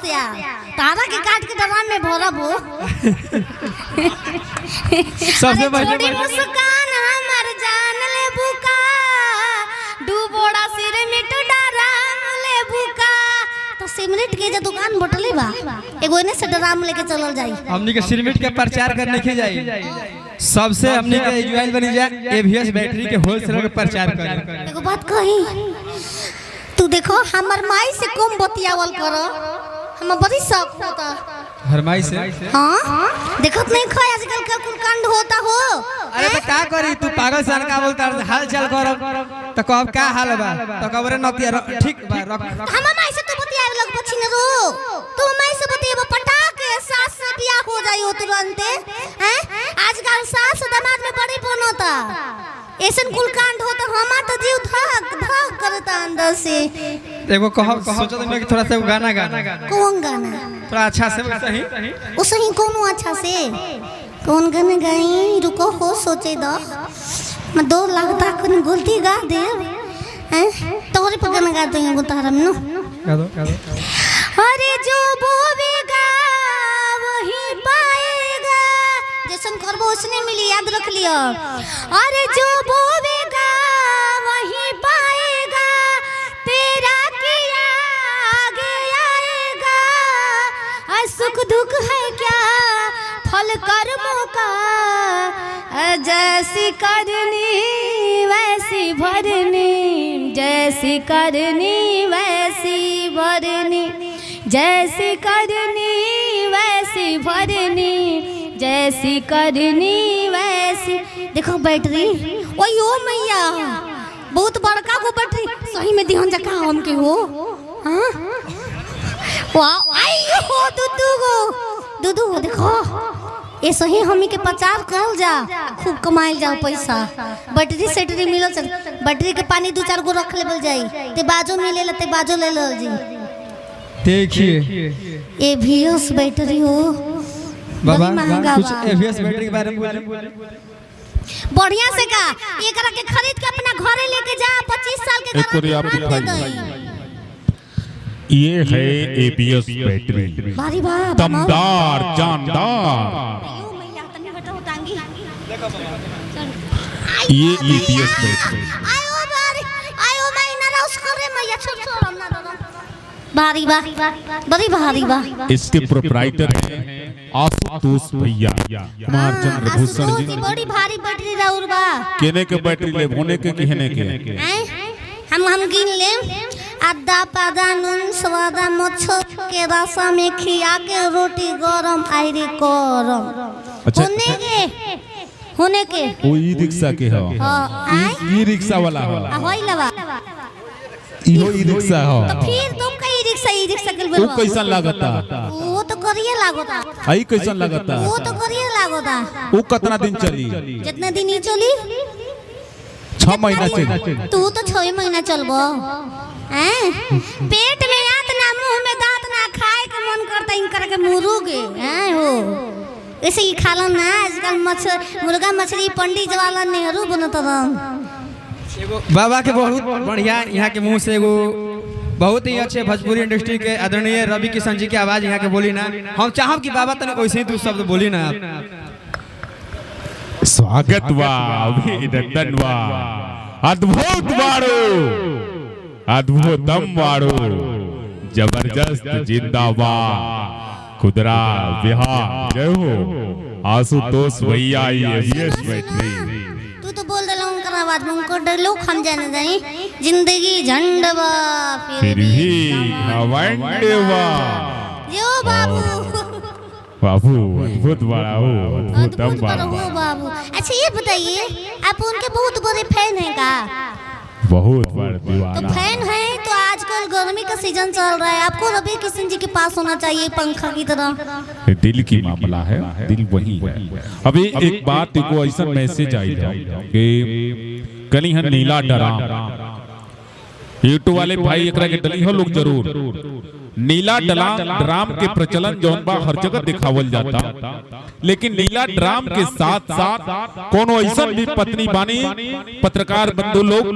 या तारा के काट के ड्राम में भरब हो। सबसे छोड़ी मुस्कान हमर जान ले बुका डूबोड़ा सिर में तो डराम ले बुका तो सिमरन के जो दुकान बटले बा एगो ने से ड्राम लेके चलल जाई हमनी के सिरमिट के प्रचार करने के जाई सबसे हमनी के जुआइल बनी जा एवीएस बैटरी के होलसेल के प्रचार करे। एगो बात कही तू देखो हमर माई से कम बतियावल करो हम बड़ी शौक होता हरमाई से। हां देखत नहीं खा आजकल का कुल कांड होता हो। अरे तो का करी तू पागल सन का बोलता हाल चाल कर तो कब का हाल बा तो कबरे नतिया ठीक बा रख हम माई से तो बतियावे लग पछिन रो तू माई से बतियाबो पटाक सास से बियाह हो जाई हो तुरंत हैं आजकल सास दामाद में बड़ी बनोता ऐसन कुल कांड होता हमा तो जीव धक धक करता अंदर से। एगो कह सोचत मैं कि थोड़ा सा गाना गाना कौन गाना थोड़ा अच्छा से सही उसही कोनो अच्छा से कौन गाना गाई रुको हो सोचे दो मैं 2 लाख तक गलती गा दे हैं तोरे पर गाना गा देंगे गुतारम नो गा दो अरे जो बोवेगा वही पाएगा जैसन करबो उसने मिली याद रख लियो। अरे जो बोवेगा वही पाएगा तेरा किया आगे आएगा सुख दुख है क्या फल कर्मों का जैसी करनी वैसी भरनी जैसी करनी वैसी भरनी जैसी करनी वैसी भरनी जैसी करनी वैसी। देखो बैटरी ओयो मैया बहुत बड़का को बैटरी सही में ध्यान जका हम के हो। हां वाह आई हो दूधू देखो ये सही हमी के प्रचार कर जा खूब कमाइल जाओ पैसा बैटरी सेटरी मिलल चल बैटरी के पानी 2-4 गो रख लेबल जाई ते बाजो मिले ते बाजो ले लो जी। देखिए एवीएस बैटरी हो बाबा महंगा कुछ एवीएस बैटरी के बारे में बोले बढ़िया से का एकरा के खरीद के अपना घरे लेके जा 25 साल के गारंटी। ये है एबीएस बैटरी भारी बा दमदार जानदार ये एबीएस बैटरी आयो महीना राउस करे मैया छोड़ हमना दादा भारी बा बड़ी भारी बा। इसके प्रोप्राइटर हैं आशुतोष भैया कुमार चंद्र भूषण जी बड़ी भारी बैटरी राउर बा केने के बैटरी ले होने के कहने के हम गिन ले आदा पादा नून स्वादा मच्छर के रसा में खिया के रोटी गरम आइरे गरम होने के ओ ई रिक्शा के हो ई रिक्शा वाला हो होई लवा इहो ई रिक्शा हो तो फिर तुम कई रिक्शा के वो कैसा लागता वो तो करिए लागोता आई कैसा लागता वो तो करिए लागोता वो कितना दिन चली जितने दिन ही चली 6 महीना चली तू तो 6 महीना चलबो हैं पेट में आत ना मुंह में दांत ना खाए के मन करता इनकर के मुर्गे हैं हो ऐसे ही खालो ना आजकल मुर्गा मछली पंडित जवाहरलाल नेहरू बनत रह बाबा के बहुत बढ़िया यहाँ के मुंह से एगो बहुत ही अच्छे भोजपुरी इंडस्ट्री के आदरणीय रवि किशन जी की आवाज यहाँ के बोली ना हम चाहब कि बाबा तने वैसे ही 2 शब्द बोली ना आप। स्वागत वा अभिनंदन वा अद्भुत वाड़ो अद्भुतम वाड़ो जबरदस्त जिंदाबाद खुदरा बिहार जय हो आशुतोष भैया एबीएस बैटरी तू तो बोल दे उनका आवाज में उनको डायलॉग हम जाने जाई जिंदगी झंडवा फिर भी घमंडवा यो बाबू बाबू अद्भुत बड़ा हो अद्भुतम बड़ा हो बाबू। अच्छा ये बताइए आप उनके बहुत बड़े फैन हैं का बहुत बड़ा तो दीवाना फैन है तो आजकल गर्मी का सीजन चल रहा है आपको रवि किशन जी के पास होना चाहिए पंखा की तरह। दिल की मामला है दिल वही है। अभी एक बात को ऐसा मैसेज आई कि कल ही नीला डरा यूट्यूब वाले भाई एकरा के डली हो लोग जरूर नीला ड्राम के प्रचलन जौन बा हर जगह दिखावल जाता, लेकिन नीला ड्राम के साथ साथ कोनो ऐसा भी पत्नी बानी पत्रकार बंधु लोग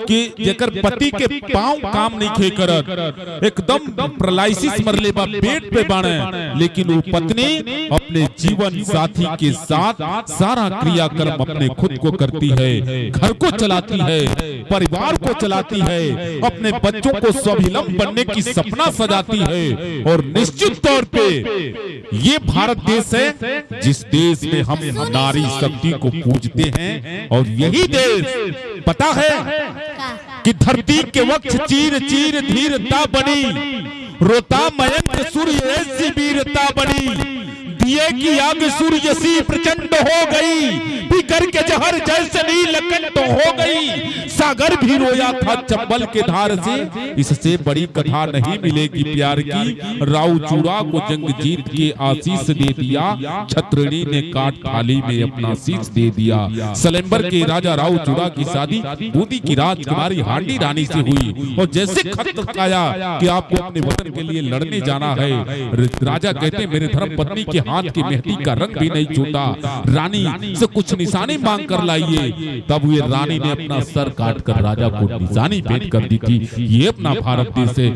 कि जेकर पति के पांव काम नहीं खे करत, एकदम पैरालिसिस मरले बा, बेड पे बाणे, लेकिन वो पत्नी अपने जीवन साथी के साथ सारा क्रियाक्रम अपने खुद को करती है, घर को चलाती है, परिवार को चलाती है, अपने बच्चों को स्वावलंबी बनने की सपना सजाती है। और निश्चित तौर पे ये भारत देश है जिस देश में हम नारी शक्ति को पूजते हैं। और यही देश पता है कि धरती के वक्त चीर चीर धीरता बनी, रोता मयंक सूर्य ऐसी वीरता बनी, दिए की आग सूर्य सी प्रचंड हो गई, पीकर के जहर जैसे नीलकंठ हो गई, सागर भी रोया था चंबल के धार से। इससे बड़ी कथा नहीं मिलेगी प्यार की, राव चूड़ा को जंग जीत के आशीष दे दिया, छत्रणी ने काट थाली में अपना शीश दे दिया। सलेम्बर के राजा राव चूड़ा की शादी बूंदी की राजकुमारी हांडी रानी से हुई। और जैसे खत आया कि आपको अपने वतन के लिए लड़ने जाना है, राजा कहते मेरे धर्म पत्नी के हाथ की मेहंदी का रंग भी नहीं छूटा, रानी से कुछ निशानी मांग कर लाइए। तब ये रानी ने अपना सर काट कर राजा को निशानी भेंट कर दी थी। ये अपना भारत देश है।